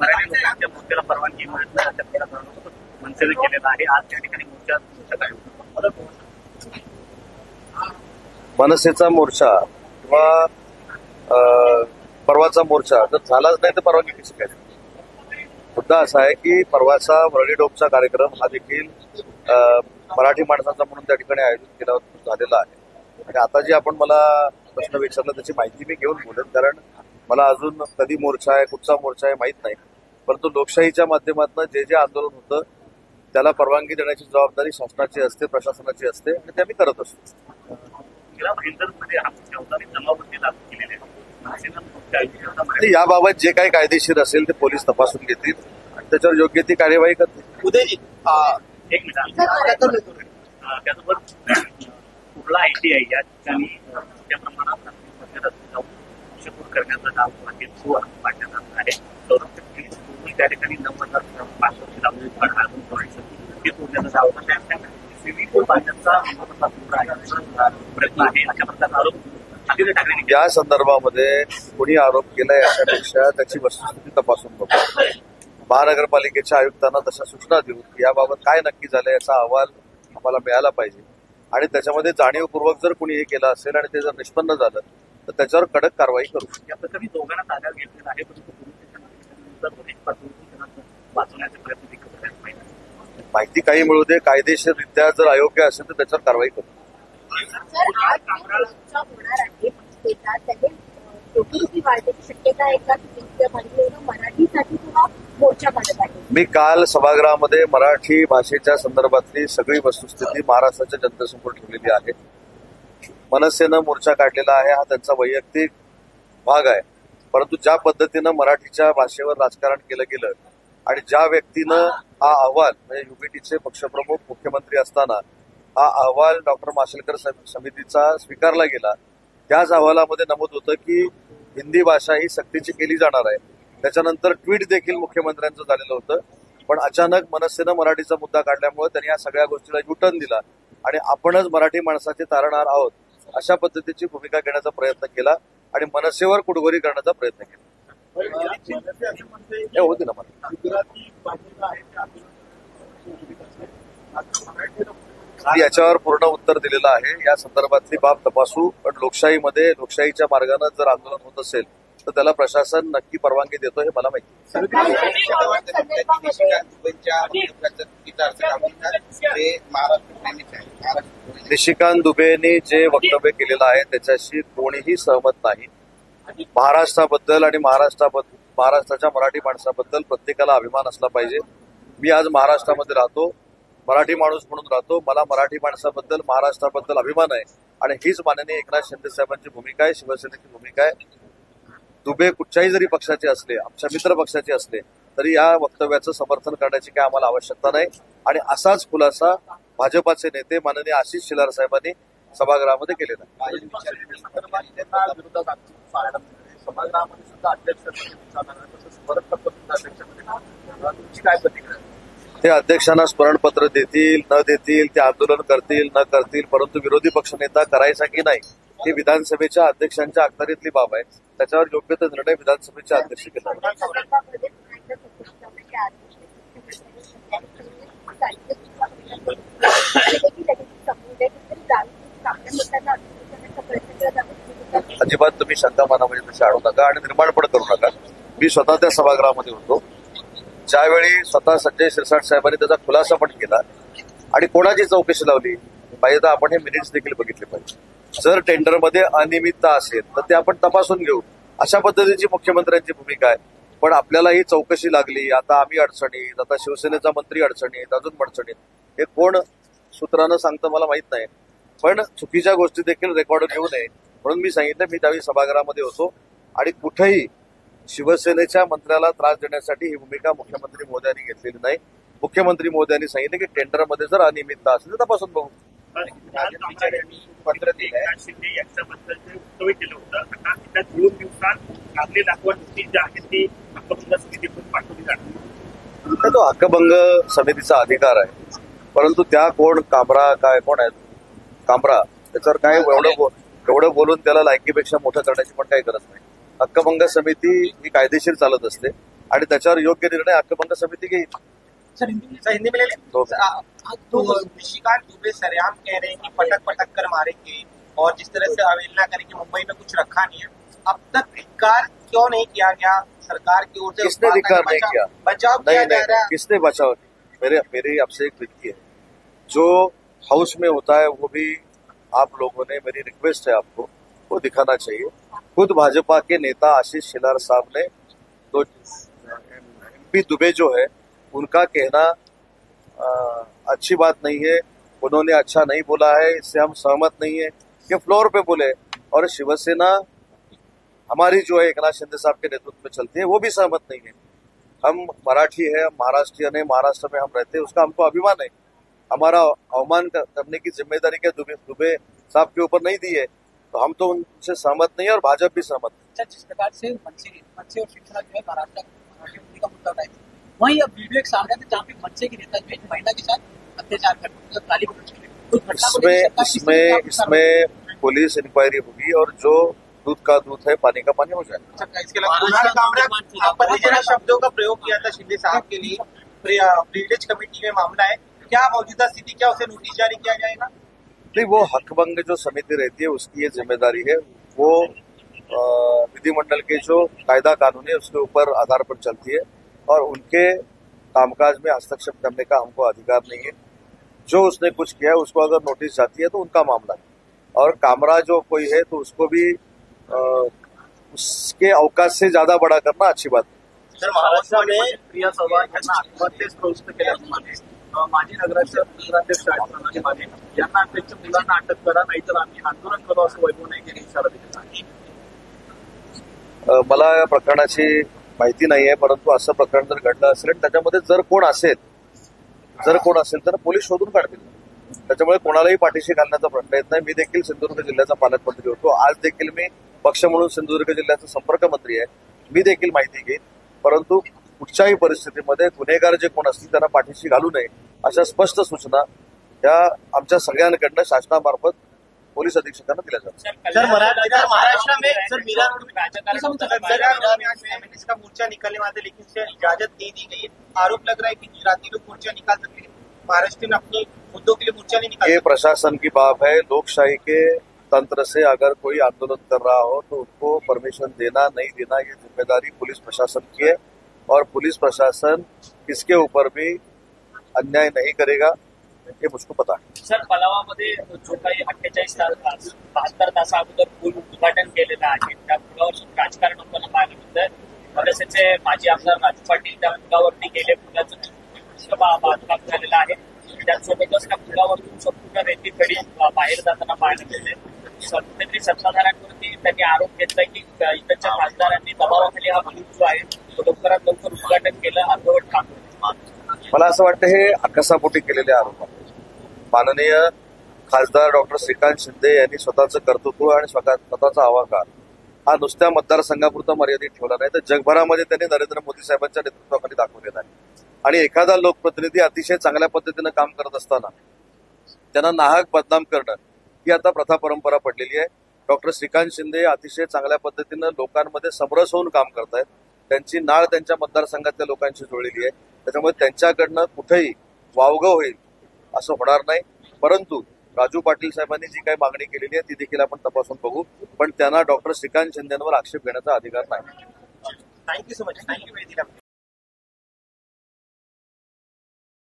मराठी लोकांच्या मोर्चाला परवानगी मिळत नाही अशा प्रकारे मनसेने केलेलं आहे. आज त्या ठिकाणी मोर्चा काय मनसेचा मोर्चा किंवा परवाचा मोर्चा जर झालाच नाही तर परवानगी कशी काय? मुद्दा असा आहे की परवाचा वरळी डोबचा कार्यक्रम हा देखील मराठी माणसाचा म्हणून त्या ठिकाणी आयोजित केला झालेला आहे. आणि आता जे आपण मला प्रश्न विचारला त्याची माहिती मी घेऊन बोलेन, कारण मला अजून कधी मोर्चा आहे कुठचा मोर्चा आहे माहीत नाही. परंतु लोकशाहीच्या माध्यमातून जे जे आंदोलन होतं त्याला परवानगी देण्याची जबाबदारी शासनाची असते, प्रशासनाची असते आणि ते आम्ही करत असतो. याबाबत जे काही कायदेशीर असेल ते पोलीस तपासून घेतील आणि त्याच्यावर योग्य ती कार्यवाही करतील. उदयजी एक मिनिट त्याचबरोबर कुठला ITI या ठिकाणी त्या प्रमाणात करण्याचा काम पाडण्यात आलं आहे. संरक्षण त्या ठिकाणी 9,500 ते सोडण्याचा दावा स्विमिंग पूल बांधण्याचा प्रयत्न आहे अशा प्रकारचा आरोप आदित्य ठाकरे या संदर्भामध्ये कोणी आरोप केलाय याच्यापेक्षा त्याची वस्तुस्थिती तपासून बघू. महानगरपालिकेच्या आयुक्तांना तशा सूचना देऊन याबाबत काय नक्की झालं याचा अहवाल आम्हाला मिळाला पाहिजे आणि त्याच्यामध्ये जाणीवपूर्वक जर कोणी हे केलं असेल आणि ते जर निष्पन्न झालं तर त्याच्यावर कडक कारवाई करू. या प्रकरणी दोघांना ताब्यात घेतलेला आहे, परंतु वाचवण्याचे प्रयत्न माहिती काही मिळू दे, कायदेशीररित्या जर अयोग्य असेल तर त्याच्यावर कारवाई करू. मी काल सभागृहामध्ये मराठी भाषेच्या संदर्भातली सगळी वस्तुस्थिती महाराष्ट्राच्या जनतेसमोर ठेवलेली आहे. मनसेनं मोर्चा काढलेला आहे हा त्यांचा वैयक्तिक भाग आहे, परंतु ज्या पद्धतीनं मराठीच्या भाषेवर राजकारण केलं गेलं आणि ज्या व्यक्तीनं हा अहवाल म्हणजे युबीटीचे पक्षप्रमुख मुख्यमंत्री असताना हा अहवाल डॉक्टर माशेलकर समितीचा स्वीकारला गेला, त्याच अहवालामध्ये नमूद होतं की हिंदी भाषा ही सक्तीची केली जाणार आहे. त्याच्यानंतर ट्विट देखील मुख्यमंत्र्यांचं झालेलं होतं, पण अचानक मनसेनं मराठीचा मुद्दा काढल्यामुळे त्यांनी या सगळ्या गोष्टीला युटर्न दिला आणि आपणच मराठी माणसाचे तारणहार आहोत अशा पद्धतीची भूमिका घेण्याचा प्रयत्न केला आणि मनसेवर कुटघोरी करण्याचा प्रयत्न केला. होती ना मला याच्यावर पूर्ण उत्तर दिलेलं आहे. या संदर्भातली बाब तपासू, पण लोकशाहीमध्ये लोकशाहीच्या मार्गाने जर आंदोलन होत असेल तर त्याला प्रशासन नक्की परवानगी देतो हे मला माहिती. निशिकांत दुबेंनी जे वक्तव्य केलेलं आहे त्याच्याशी कोणीही सहमत नाही. महाराष्ट्राबद्दल आणि महाराष्ट्राच्या मराठी माणसाबद्दल प्रत्येकाला अभिमान असला पाहिजे. मी आज महाराष्ट्रामध्ये राहतो, मराठी माणूस म्हणून राहतो, मला मराठी माणसाबद्दल महाराष्ट्राबद्दल अभिमान आहे आणि हीच माननीय एकनाथ शिंदे साहेबांची भूमिका आहे, शिवसेनेची भूमिका आहे. दुबे कुठच्याही जरी पक्षाचे असले, आमच्या मित्र पक्षाचे असले तरी या वक्तव्याचं समर्थन करण्याची काय आम्हाला आवश्यकता नाही. आणि असाच खुलासा भाजपाचे नेते माननीय आशिष शेलार साहेबांनी सभागृहामध्ये केलेला आहे. ते अध्यक्षांना स्मरणपत्र देतील न देतील, ते आंदोलन करतील न करतील, परंतु विरोधी पक्षनेता करायचा की नाही ही विधानसभेच्या अध्यक्षांच्या अखत्यारीतली बाब आहे. त्याच्यावर योग्य तो निर्णय विधानसभेचे अध्यक्ष घेतात. अजिबात तुम्ही शंका मनामध्ये तशी आणू नका आणि निर्माण पण करू नका. मी स्वतः त्या सभागृहामध्ये होतो ज्यावेळी स्वतः संजय शिरसाट साहेबांनी त्याचा खुलासा पण केला आणि कोणाची चौकशी लावली पाहिजे तर आपण हे मिनिट्स देखील बघितले पाहिजे. जर टेंडरमध्ये अनियमितता असेल तर ते आपण तपासून घेऊ, अशा पद्धतीची मुख्यमंत्र्यांची भूमिका आहे. पण आपल्याला ही चौकशी लागली, आता आम्ही अडचणीत, आता शिवसेनेचा मंत्री अडचणीत, अजून अडचणीत, हे कोण सूत्रानं सांगतं मला माहित नाही. पण चुकीच्या गोष्टी देखील रेकॉर्ड घेऊ नये म्हणून मी सांगितलं. मी त्यावेळी सभागृहामध्ये होतो आणि कुठेही शिवसेनेच्या मंत्र्याला त्रास देण्यासाठी ही भूमिका मुख्यमंत्री महोदयांनी घेतलेली नाही. मुख्यमंत्री महोदयांनी सांगितलं की टेंडरमध्ये जर अनियमितता असेल तर तपासून बघू. पत्र शिंदे यांच्याबद्दल जे वक्तव्य केलं होतं, आता त्या 2 दिवसात आपले दाखवा नोटीस ज्या आहेत ती हक्कभंग समितीकडून पाठवली जाणार. तो हक्कभंग समितीचा अधिकार आहे, परंतु त्या कोण कामरा काय कोण आहेत कामरा त्याच्यावर काय एवढं बोलून त्याला लायकीपेक्षा मोठं करण्याची पण काही गरज नाही. हक्कभंग समिती ही कायदेशीर चालत असते आणि त्याच्यावर योग्य निर्णय हक्कभंग समिती घेईल. सर हिंदी में ले लें. तो निशिकांत दुबे सरेआम कह रहे हैं कि पटक कर मारेंगे और जिस तरह से अवहेलना करेंगे, मुंबई में कुछ रखा नहीं है. अब तक धिक्कार क्यों नहीं किया गया सरकार की ओर से? किसने धिक्कार नहीं किया? बचाव किया जा रहा है. किसने बचाव? मेरी आपसे एक विनती है, जो हाउस में होता है वो भी आप लोगों ने, मेरी रिक्वेस्ट है आपको, वो दिखाना चाहिए. खुद भाजपा के नेता आशीष शेलार साहब ने तो एमपी दुबे जो है उनका कहना अच्छी बात नहीं है, उन्होंने अच्छा नहीं बोला है, इससे हम सहमत नहीं है, ये फ्लोर पे बोले. और शिवसेना हमारी जो है एकनाथ शिंदे साहब के नेतृत्व में चलती है, वो भी सहमत नहीं है. हम मराठी है, महाराष्ट्रीयन है, महाराष्ट्र में हम रहते हैं, उसका हमको अभिमान है. हमारा अवमान करने की जिम्मेदारी क्या दुबे साहब के ऊपर नहीं दी है, तो हम तो उनसे सहमत नहीं है और भाजपा भी सहमत नहीं. जिस प्रकार से मनसे और शिवसेना जो है महाराष्ट्र का मुद्दा उठाए, वहीं अब वीडियो एक सामने आया जहाँ पे मनसे के नेता जो है महिला के साथ अत्याचार करते हैं, गाली गलौज करते. इसमें पुलिस इंक्वायरी होगी और जो दूध का दूध है, पानी का पानी हो जाएगा. इसके अलावा आपत्तिजनक शब्दों का प्रयोग किया था शिंदे साहब के लिए. प्रिविलेज कमेटी में मामला है, क्या मौजूदा स्थिति, क्या उसे नोटिस जारी किया जाएगा? नहीं, वो हकभंग जो समिति रहती है उसकी ये जिम्मेदारी है. वो विधिमंडल के जो कायदा कानून है उसके ऊपर आधार पर चलती है और उनके कामकाज में हस्तक्षेप करने का हमको अधिकार नहीं है. जो उसने कुछ किया है उसको अगर नोटिस जाती है तो उनका मामला है. और कामरा जो कोई है तो उसको भी उसके अवकाश से ज्यादा बड़ा करना अच्छी बात है. सर, महाराष्ट्रामध्ये प्रिया चव्हाण यांना आत्महत्येस प्रवृत्त केल्याप्रमाणे माजी नगराध्यक्ष प्रणाली माने यांना त्यांच्या मुलांना अटक करा, नाहीतर आम्ही आंदोलन करू असं वैभव नाईक यांनी इशारा दिला आहे. मला या प्रकरणाची माहिती नाही आहे, परंतु असं प्रकरण जर घडलं असेल आणि त्याच्यामध्ये जर कोण असेल तर पोलीस शोधून काढतील. त्याच्यामुळे कोणालाही पाठीशी घालण्याचा प्रश्न येत नाही. मी देखील सिंधुदुर्ग जिल्ह्याचा पालकमंत्री होतो. आज देखील मी पक्ष म्हणून सिंधुदुर्ग जिल्ह्याचा संपर्क मंत्री आहे. मी देखील माहिती घेईन, परंतु कुठच्याही परिस्थितीमध्ये गुन्हेगार जे कोण असतील त्यांना पाठीशी घालू नये अशा स्पष्ट सूचना या आमच्या सगळ्यांकडनं शासनामार्फत पोलीस अधीक्षकांना दिल्या जातात. सर, महाराष्ट्र में सर मीरा एमएनएस का मोर्चा निकालने वाले, लेकिन उसे इजाजत नहीं दी गई है. आरोप लग रहा है कि गुजराती लोग मोर्चा निकाल सकते हैं, महाराष्ट्र में अपने मुद्दों के लिए मोर्चा नहीं निकाल. ये प्रशासन की बात है. लोकशाही के तंत्र से अगर कोई आंदोलन कर रहा हो तो उसको परमिशन देना नहीं देना ये जिम्मेदारी पुलिस प्रशासन की है और पुलिस प्रशासन इसके ऊपर भी अन्याय नहीं करेगा, हे मुझको पता है. सर, पलावामध्ये जो काही 72 तासा अगोदर पूल उद्घाटन केलेलं आहे त्या पुलावर राजकारण होताना पाहायला मिळतंय. मनसेचे माजी आमदार राजू पाटील त्या पुलावरती गेले, पुलाचं बांधकाम झालेलं आहे. त्याचसोबतच त्या पुलावरून संपूर्ण रेती खडी बाहेर जाताना पाहायला मिळते. कुठेतरी सत्ताधाऱ्यांवरती त्यांनी आरोप घेतलाय की इकडच्या खासदारांनी दबावाखाली हा पूल जो आहे तो लवकरात लवकर उद्घाटन केलं, अर्धवट काम. मला असं वाटतं हे अकसापोटी केलेले आरोप आहेत. माननीय खासदार डॉक्टर श्रीकांत शिंदे यांनी स्वतःचं कर्तृत्व आणि स्वतःचा अहंकार हा नुसत्या मतदारसंघापुरता मर्यादित ठेवला नाही, तर जगभरामध्ये त्यांनी नरेंद्र मोदी साहेबांच्या नेतृत्वाखाली दाखवलेला आहे. आणि एखादा लोकप्रतिनिधी अतिशय चांगल्या पद्धतीनं काम करत असताना त्यांना नाहक बदनाम करणं ही आता प्रथा परंपरा पडलेली आहे. डॉक्टर श्रीकांत शिंदे अतिशय चांगल्या पद्धतीनं लोकांमध्ये समरस होऊन काम करतायत. त्यांची नाळ त्यांच्या मतदारसंघातल्या लोकांशी जुळलेली आहे. त्याच्यामुळे त्यांच्याकडनं कुठेही वावगं होईल असं होणार नाही. परंतु राजू पाटील साहेबांनी जी काही मागणी केलेली आहे ती देखील आपण तपासून बघू, पण त्यांना डॉक्टर श्रीकांत शिंदेवर आक्षेप घेण्याचा अधिकार नाही. Thank you so much. थँक्यू.